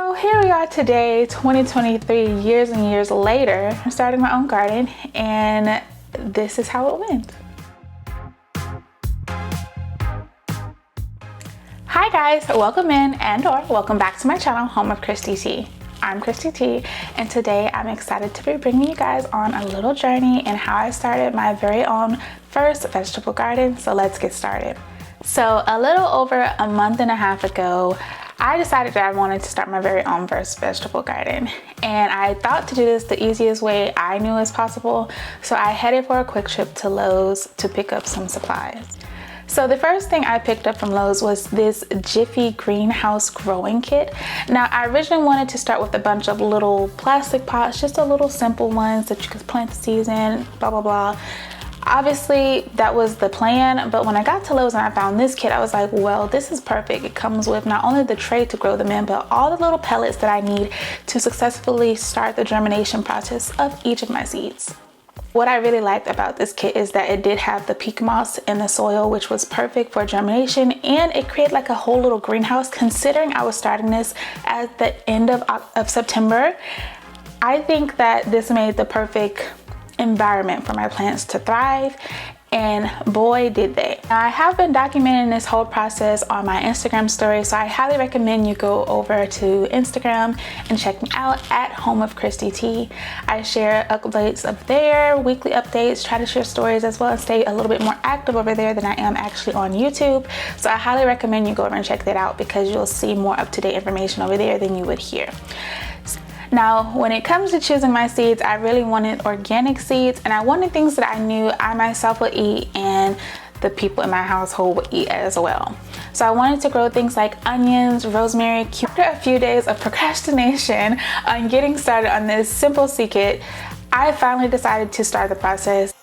So here we are today, 2023, years and years later, I'm starting my own garden, and this is how it went. Hi guys, welcome in and/or welcome back to my channel, Home of Christy T. I'm Christy T, and today I'm excited to be bringing you guys on a little journey in how I started my very own first vegetable garden. So let's get started. So a little over a month and a half ago, I decided that I wanted to start my very own first vegetable garden, and I thought to do this the easiest way I knew as possible. So I headed for a quick trip to Lowe's to pick up some supplies. So the first thing I picked up from Lowe's was this Jiffy greenhouse growing kit. Now I originally wanted to start with a bunch of little plastic pots, just a little simple ones that you could plant the seeds in, blah blah blah. Obviously that was the plan, but when I got to Lowe's and I found this kit, I was like, well, this is perfect. It comes with not only the tray to grow them in, but all the little pellets that I need to successfully start the germination process of each of my seeds. What I really liked about this kit is that it did have the peat moss in the soil, which was perfect for germination, and it created like a whole little greenhouse. Considering I was starting this at the end of September, I think that this made the perfect environment for my plants to thrive, and boy did they. Now, I have been documenting this whole process on my Instagram story, so I highly recommend you go over to Instagram and check me out at Home of Christy T. I share updates of there, weekly updates, try to share stories as well, and stay a little bit more active over there than I am actually on YouTube. So I highly recommend you go over and check that out, because you'll see more up-to-date information over there than you would here. Now, when it comes to choosing my seeds, I really wanted organic seeds, and I wanted things that I knew I myself would eat and the people in my household would eat as well. So I wanted to grow things like onions, rosemary, cucumber. After a few days of procrastination on getting started on this simple seed kit, I finally decided to start the process.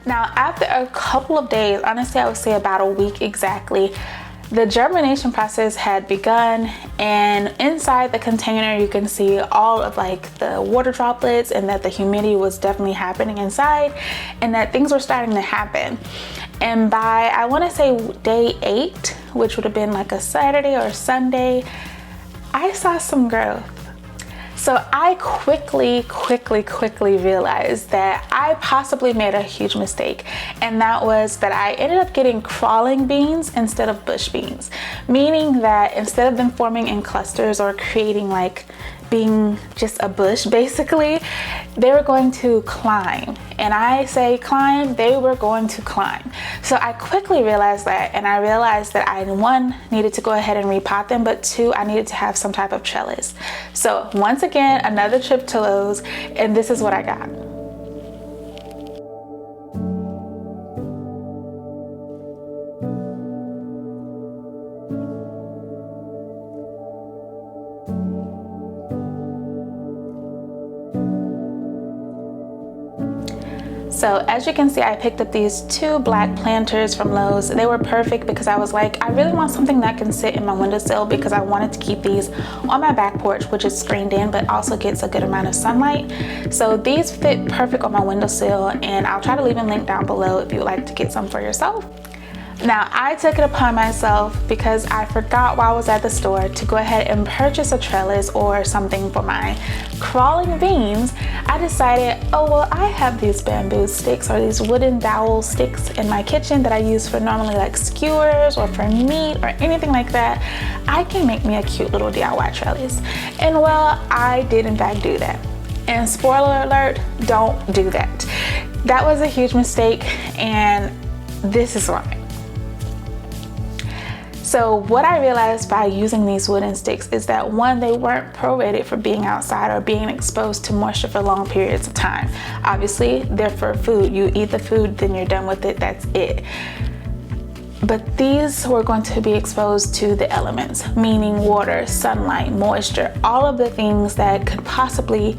Now, after a couple of days, honestly, I would say about a week exactly, the germination process had begun, and inside the container you can see all of like the water droplets, and that the humidity was definitely happening inside, and that things were starting to happen. And by, I want to say day 8, which would have been like a Saturday or Sunday, I saw some growth. So I quickly realized that I possibly made a huge mistake, and that was that I ended up getting crawling beans instead of bush beans, meaning that instead of them forming in clusters or creating like being just a bush, basically, they were going to climb. And I say climb, they were going to climb. So I quickly realized that, and I realized that I, one, needed to go ahead and repot them, but two, I needed to have some type of trellis. So once again, another trip to Lowe's, and this is what I got. So as you can see, I picked up these 2 black planters from Lowe's. They were perfect because I was like, I really want something that can sit in my windowsill, because I wanted to keep these on my back porch, which is screened in but also gets a good amount of sunlight. So these fit perfect on my windowsill, and I'll try to leave a link down below if you would like to get some for yourself. Now, I took it upon myself, because I forgot while I was at the store, to go ahead and purchase a trellis or something for my crawling beans. I decided, oh well, I have these bamboo sticks or these wooden dowel sticks in my kitchen that I use for normally like skewers or for meat or anything like that. I can make me a cute little DIY trellis. And well, I did in fact do that. And spoiler alert, don't do that. That was a huge mistake, and this is why. So what I realized by using these wooden sticks is that, one, they weren't prorated for being outside or being exposed to moisture for long periods of time. Obviously, they're for food. You eat the food, then you're done with it, that's it. But these were going to be exposed to the elements, meaning water, sunlight, moisture, all of the things that could possibly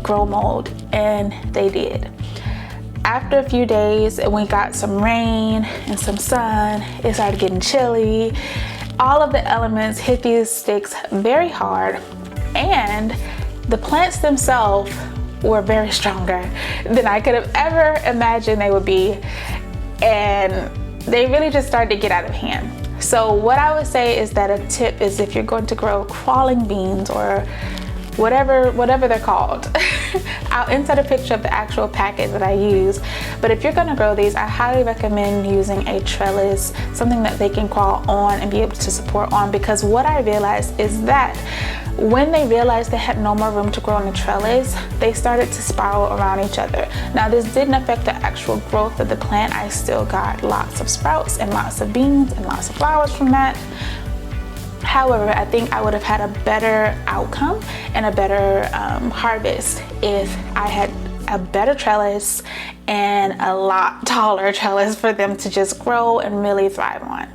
grow mold, and they did. After a few days, we got some rain and some sun. It started getting chilly. All of the elements hit these sticks very hard, and the plants themselves were very stronger than I could have ever imagined they would be, and they really just started to get out of hand. So what I would say is that a tip is, if you're going to grow crawling beans or whatever they're called, I'll insert a picture of the actual packet that I use, but if you're going to grow these, I highly recommend using a trellis, something that they can crawl on and be able to support on, because what I realized is that when they realized they had no more room to grow on the trellis, they started to spiral around each other. Now, this didn't affect the actual growth of the plant. I still got lots of sprouts and lots of beans and lots of flowers from that. However, I think I would have had a better outcome and a better harvest if I had a better trellis and a lot taller trellis for them to just grow and really thrive on.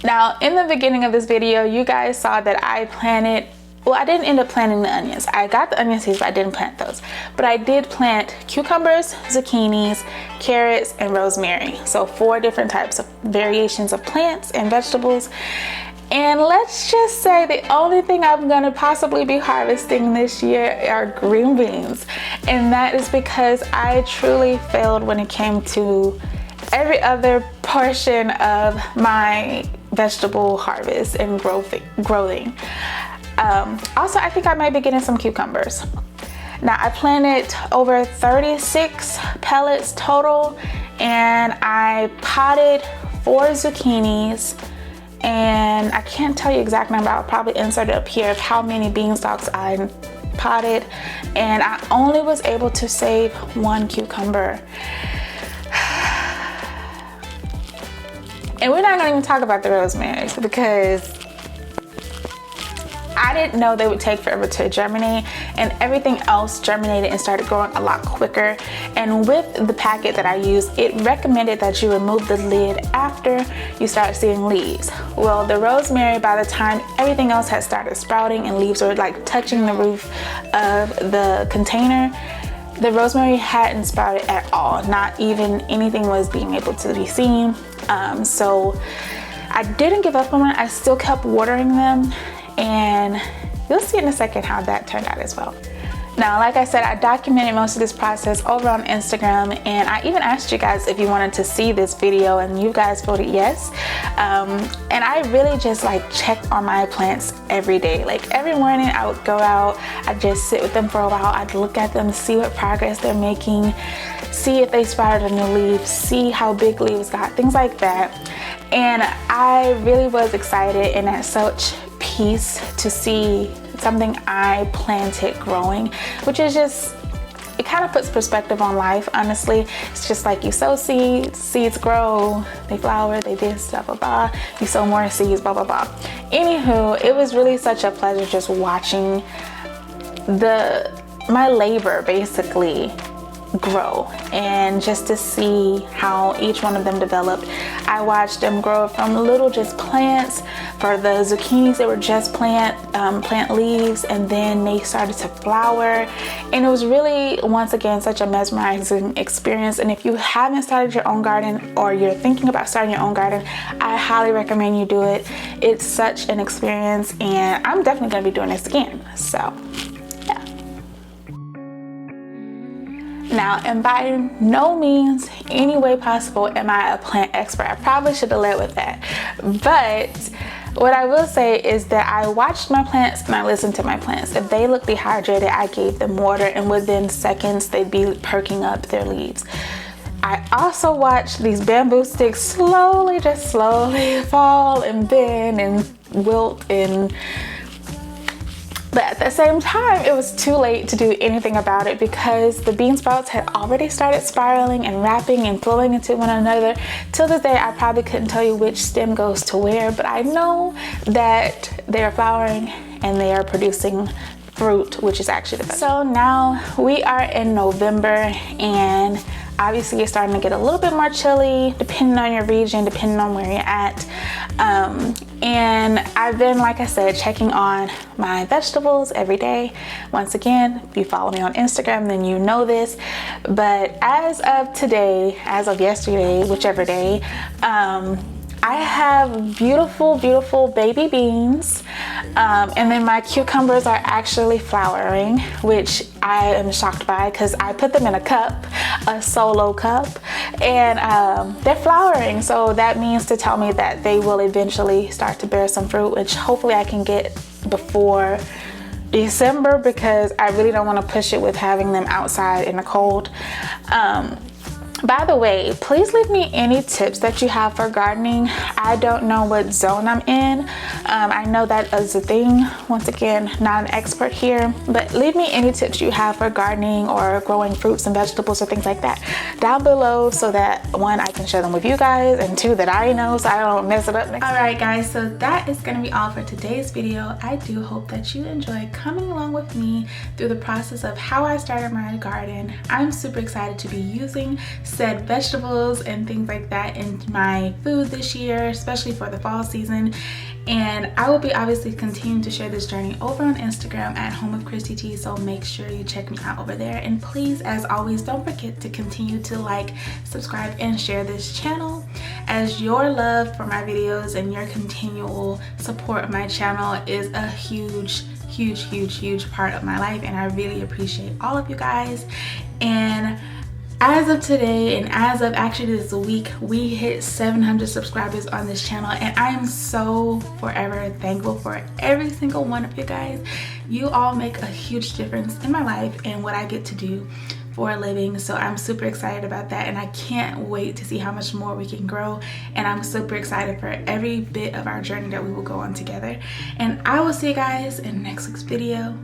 Now, in the beginning of this video, you guys saw that I planted, well, I didn't end up planting the onions. I got the onion seeds, but I didn't plant those. But I did plant cucumbers, zucchinis, carrots, and rosemary. So 4 different types of variations of plants and vegetables. And let's just say the only thing I'm gonna possibly be harvesting this year are green beans. And that is because I truly failed when it came to every other portion of my vegetable harvest and growing. Also, I think I might be getting some cucumbers. Now, I planted over 36 pellets total, and I potted 4 zucchinis, and I can't tell you exact number. I'll probably insert it up here of how many beanstalks I potted, and I only was able to save 1 cucumber. And we're not gonna even talk about the rosemary, because I didn't know they would take forever to germinate, and everything else germinated and started growing a lot quicker. And with the packet that I used, it recommended that you remove the lid after you start seeing leaves. Well, the rosemary, by the time everything else had started sprouting and leaves were like touching the roof of the container, the rosemary hadn't sprouted at all. Not even anything was being able to be seen. So I didn't give up on it. I still kept watering them, and you'll see in a second how that turned out as well. Now, like I said, I documented most of this process over on Instagram, and I even asked you guys if you wanted to see this video, and you guys voted yes. And I really just like checked on my plants every day. Like every morning I would go out, I'd just sit with them for a while, I'd look at them, see what progress they're making, see if they sprouted a new leaf, see how big leaves got, things like that. And I really was excited and at such peace to see something I planted growing, which is just, it kind of puts perspective on life, honestly. It's just like you sow seeds, seeds grow, they flower, they this, blah, blah, blah. You sow more seeds, blah, blah, blah. Anywho, it was really such a pleasure just watching my labor basically grow, and just to see how each one of them developed. I watched them grow from little just plants. For the zucchinis, they were just plant leaves, and then they started to flower, and it was really, once again, such a mesmerizing experience. And if you haven't started your own garden, or you're thinking about starting your own garden, I highly recommend you do it. It's such an experience, and I'm definitely going to be doing this again. So now, and by no means, any way possible, am I a plant expert. I probably should have led with that. But what I will say is that I watched my plants and I listened to my plants. If they looked dehydrated, I gave them water, and within seconds, they'd be perking up their leaves. I also watched these bamboo sticks slowly fall and bend and wilt, but at the same time, it was too late to do anything about it, because the bean sprouts had already started spiraling and wrapping and flowing into one another. Till this day, I probably couldn't tell you which stem goes to where, but I know that they are flowering and they are producing fruit, which is actually the best. So now we are in November, and obviously it's starting to get a little bit more chilly depending on your region, depending on where you're at. And I've been, like I said, checking on my vegetables every day. Once again, if you follow me on Instagram, then you know this. But as of today, as of yesterday, whichever day, I have beautiful, beautiful baby beans. And then my cucumbers are actually flowering, which I am shocked by because I put them in a cup, a solo cup, and they're flowering. So that means to tell me that they will eventually start to bear some fruit, which hopefully I can get before December, because I really don't want to push it with having them outside in the cold. By the way, please leave me any tips that you have for gardening. I don't know what zone I'm in. I know that is a thing. Once again, not an expert here, but leave me any tips you have for gardening or growing fruits and vegetables or things like that down below, so that one, I can share them with you guys, and two, that I know so I don't mess it up next time. All right guys, so that is gonna be all for today's video. I do hope that you enjoy coming along with me through the process of how I started my garden. I'm super excited to be using said vegetables and things like that in my food this year, especially for the fall season. And I will be obviously continuing to share this journey over on Instagram at Home of Christy T, so make sure you check me out over there. And please, as always, don't forget to continue to like, subscribe, and share this channel, as your love for my videos and your continual support of my channel is a huge part of my life, and I really appreciate all of you guys. And as of today, and as of actually this week, we hit 700 subscribers on this channel, and I am so forever thankful for every single one of you guys. You all make a huge difference in my life and what I get to do for a living, so I'm super excited about that, and I can't wait to see how much more we can grow. And I'm super excited for every bit of our journey that we will go on together. And I will see you guys in next week's video.